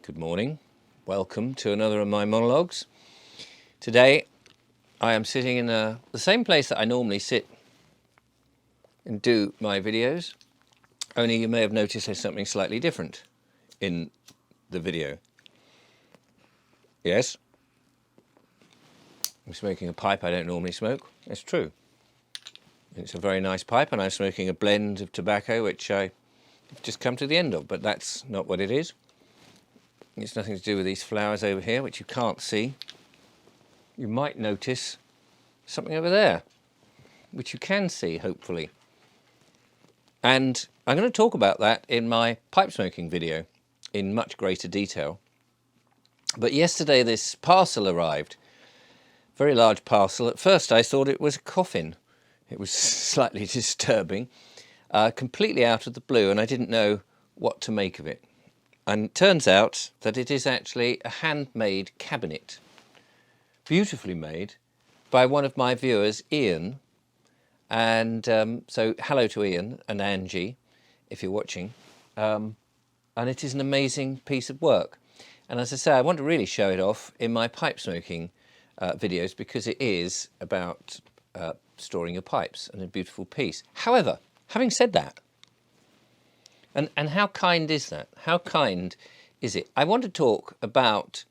Good morning. Welcome to another of my monologues. Today I am sitting in the same place that I normally sit and do my videos, only you may have noticed there's something slightly different in the video. Yes, I'm smoking a pipe I don't normally smoke. It's true. It's a very nice pipe and I'm smoking a blend of tobacco which I've just come to the end of, but that's not what it is. It's nothing to do with these flowers over here, which you can't see. You might notice something over there, which you can see, hopefully. And I'm going to talk about that in my pipe smoking video in much greater detail. But yesterday this parcel arrived, very large parcel. At first I thought it was a coffin. It was slightly disturbing, completely out of the blue, and I didn't know what to make of it. And it turns out that it is actually a handmade cabinet, beautifully made by one of my viewers, Ian. And so hello to Ian and Angie, if you're watching. And it is an amazing piece of work. And as I say, I want to really show it off in my pipe smoking videos because it is about storing your pipes and a beautiful piece. However, having said that, and how kind is that? How kind is it? I want to talk about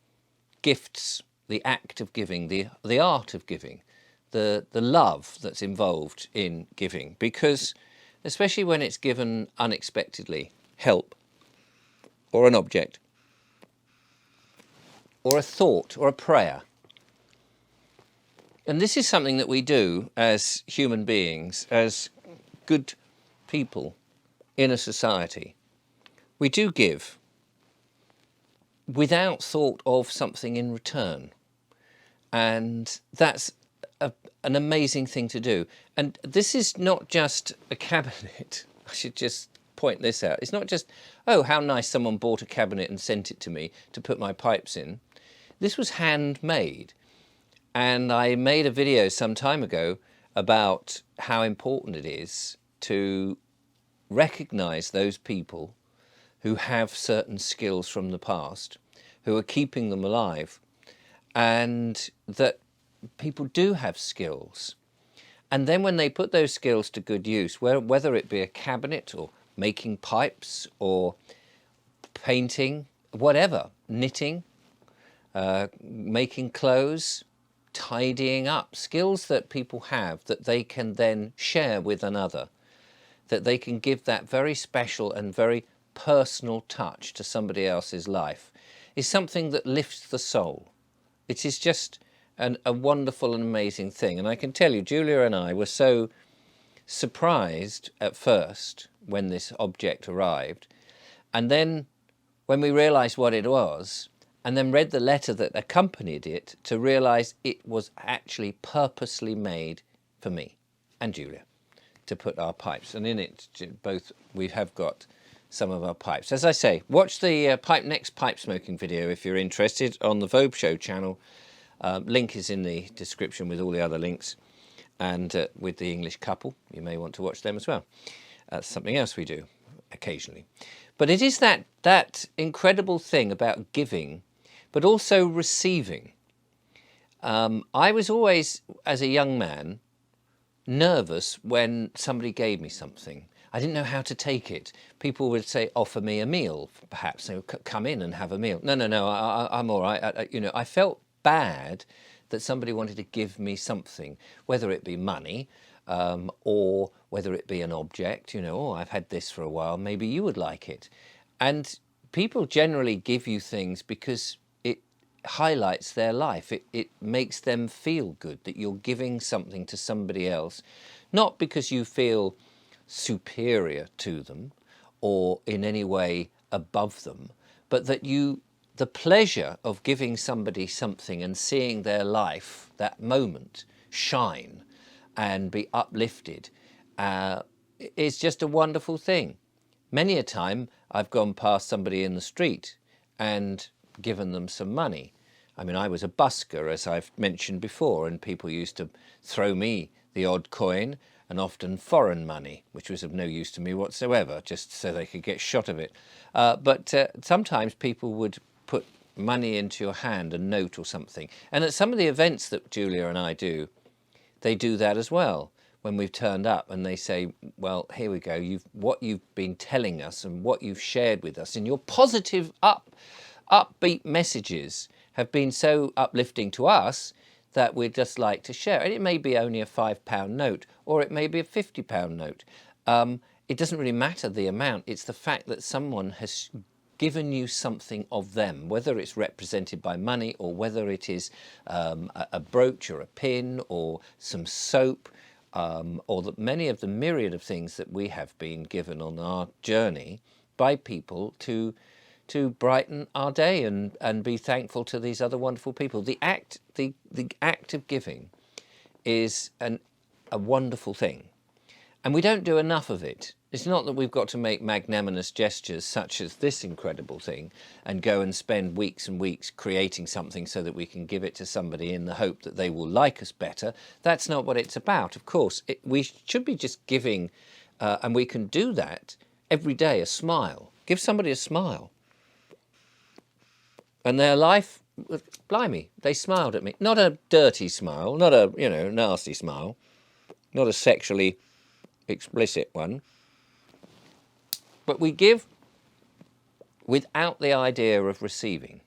gifts, the act of giving, the art of giving, the love that's involved in giving, because especially when it's given unexpectedly, help, or an object, or a thought, or a prayer. And this is something that we do as human beings, as good people in a society. We do give without thought of something in return. And that's an amazing thing to do. And this is not just a cabinet. I should just point this out. It's not just, oh, how nice someone bought a cabinet and sent it to me to put my pipes in. This was handmade. And I made a video some time ago about how important it is to recognize those people who have certain skills from the past, who are keeping them alive, and that people do have skills. And then when they put those skills to good use, whether it be a cabinet or making pipes or painting, whatever, knitting, making clothes, tidying up, skills that people have that they can then share with another, that they can give that very special and very personal touch to somebody else's life, is something that lifts the soul. It is just a wonderful and amazing thing. And I can tell you, Julia and I were so surprised at first when this object arrived. And then when we realized what it was, and then read the letter that accompanied it, to realize it was actually purposely made for me and Julia to put our pipes. And in it, both we have got some of our pipes. As I say, watch the next pipe smoking video if you're interested on the Vobe Show channel. Link is in the description with all the other links, and with the English couple, you may want to watch them as well. That's something else we do occasionally. But it is that incredible thing about giving, but also receiving. I was always, as a young man, nervous when somebody gave me something. I didn't know how to take it. People would say, offer me a meal, perhaps. They would come in and have a meal. No, I'm all right. I felt bad that somebody wanted to give me something, whether it be money or whether it be an object. Oh, I've had this for a while. Maybe you would like it. And people generally give you things because it highlights their life. It makes them feel good that you're giving something to somebody else, not because you feel superior to them or in any way above them, but that the pleasure of giving somebody something and seeing their life, that moment, shine and be uplifted is just a wonderful thing. Many a time I've gone past somebody in the street and given them some money. I mean, I was a busker, as I've mentioned before, and people used to throw me the odd coin, and often foreign money, which was of no use to me whatsoever, just so they could get shot of it. But sometimes people would put money into your hand, a note or something. And at some of the events that Julia and I do, they do that as well. When we've turned up and they say, well, here we go, what you've been telling us and what you've shared with us and your positive upbeat messages have been so uplifting to us that we'd just like to share. And it may be only a £5 note, or it may be a £50 note. It doesn't really matter the amount. It's the fact that someone has given you something of them, whether it's represented by money or whether it is a brooch or a pin or some soap, or many of the myriad of things that we have been given on our journey by people to brighten our day and be thankful to these other wonderful people. The act of giving is a wonderful thing, and we don't do enough of it. It's not that we've got to make magnanimous gestures such as this incredible thing and go and spend weeks and weeks creating something so that we can give it to somebody in the hope that they will like us better. That's not what it's about. Of course, we should be just giving, and we can do that every day, a smile. Give somebody a smile. And their life, blimey, they smiled at me. Not a dirty smile, not a, nasty smile, not a sexually explicit one. But we give without the idea of receiving.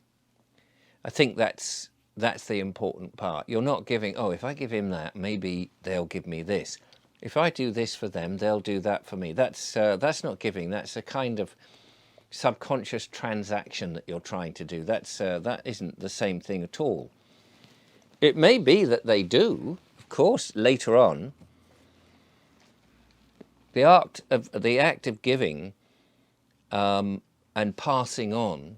I think that's the important part. You're not giving, oh, if I give him that, maybe they'll give me this. If I do this for them, they'll do that for me. That's not giving. That's a kind of subconscious transaction that you're trying to do. That isn't the same thing at all. It may be that they do, of course, later on. The act of giving and passing on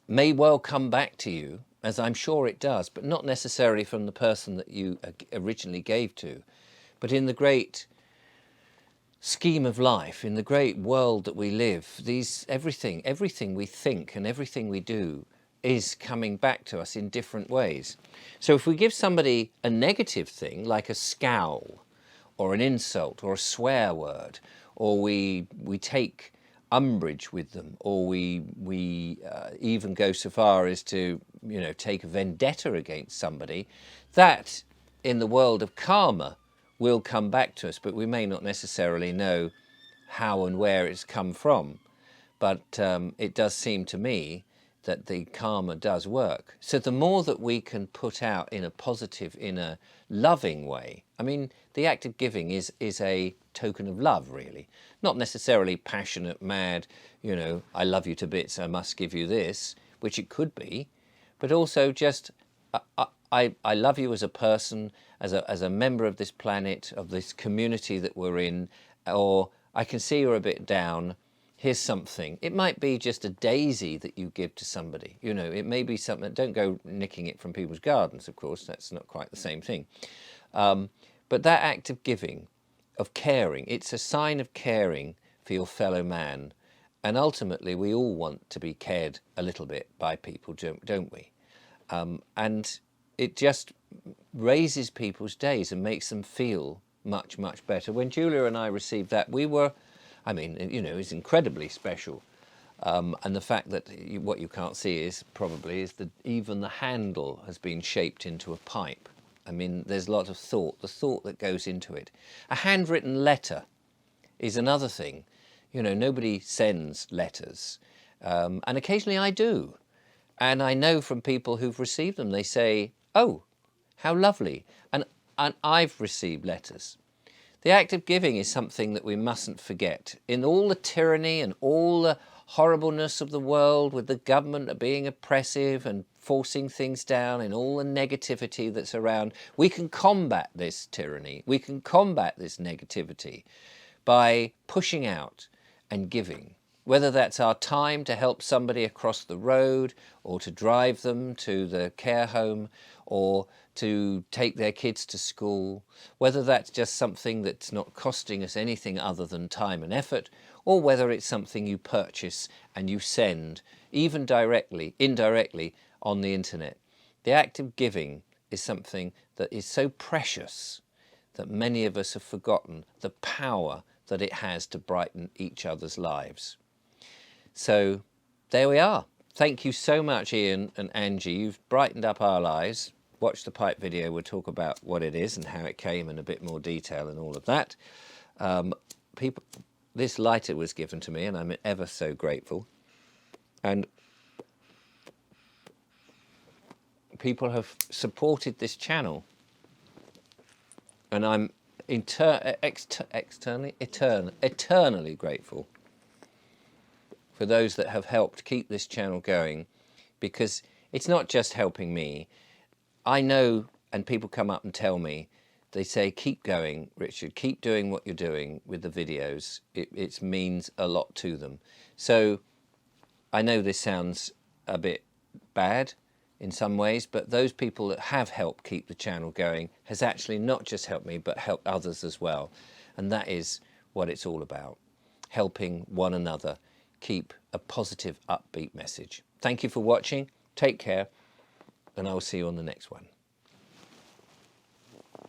may well come back to you, as I'm sure it does, but not necessarily from the person that you originally gave to, but in the great scheme of life, in the great world that we live, everything we think and everything we do is coming back to us in different ways. So if we give somebody a negative thing, like a scowl or an insult or a swear word, or we take umbrage with them, or we even go so far as to take a vendetta against somebody, that in the world of karma will come back to us, but we may not necessarily know how and where it's come from. But it does seem to me that the karma does work. So the more that we can put out in a positive, in a loving way, I mean, the act of giving is a token of love, really. Not necessarily passionate, mad, I love you to bits, I must give you this, which it could be, but also just, I love you as a person, as a member of this planet, of this community that we're in, or I can see you're a bit down, here's something. It might be just a daisy that you give to somebody. It may be something, don't go nicking it from people's gardens, of course, that's not quite the same thing. But that act of giving, of caring, it's a sign of caring for your fellow man. And ultimately, we all want to be cared a little bit by people, don't we? And it just raises people's days and makes them feel much, much better. When Julia and I received that, it was incredibly special. And the fact that what you can't see is that even the handle has been shaped into a pipe. I mean, there's a lot of thought, the thought that goes into it. A handwritten letter is another thing. Nobody sends letters. And occasionally I do. And I know from people who've received them, they say, oh, how lovely. And I've received letters. The act of giving is something that we mustn't forget. In all the tyranny and all the horribleness of the world, with the government being oppressive and forcing things down, and all the negativity that's around, we can combat this tyranny. We can combat this negativity by pushing out and giving. Whether that's our time to help somebody across the road, or to drive them to the care home, or to take their kids to school, whether that's just something that's not costing us anything other than time and effort, or whether it's something you purchase and you send, even indirectly on the internet. The act of giving is something that is so precious that many of us have forgotten the power that it has to brighten each other's lives. So there we are. Thank you so much, Ian and Angie. You've brightened up our lives. Watch the pipe video. We'll talk about what it is and how it came in a bit more detail and all of that. People, this lighter was given to me and I'm ever so grateful. And people have supported this channel. And I'm eternally grateful for those that have helped keep this channel going, because it's not just helping me. I know, and people come up and tell me, they say, keep going, Richard, keep doing what you're doing with the videos. It means a lot to them. So I know this sounds a bit bad in some ways, but those people that have helped keep the channel going has actually not just helped me, but helped others as well. And that is what it's all about, helping one another keep a positive, upbeat message. Thank you for watching. Take care, and I will see you on the next one.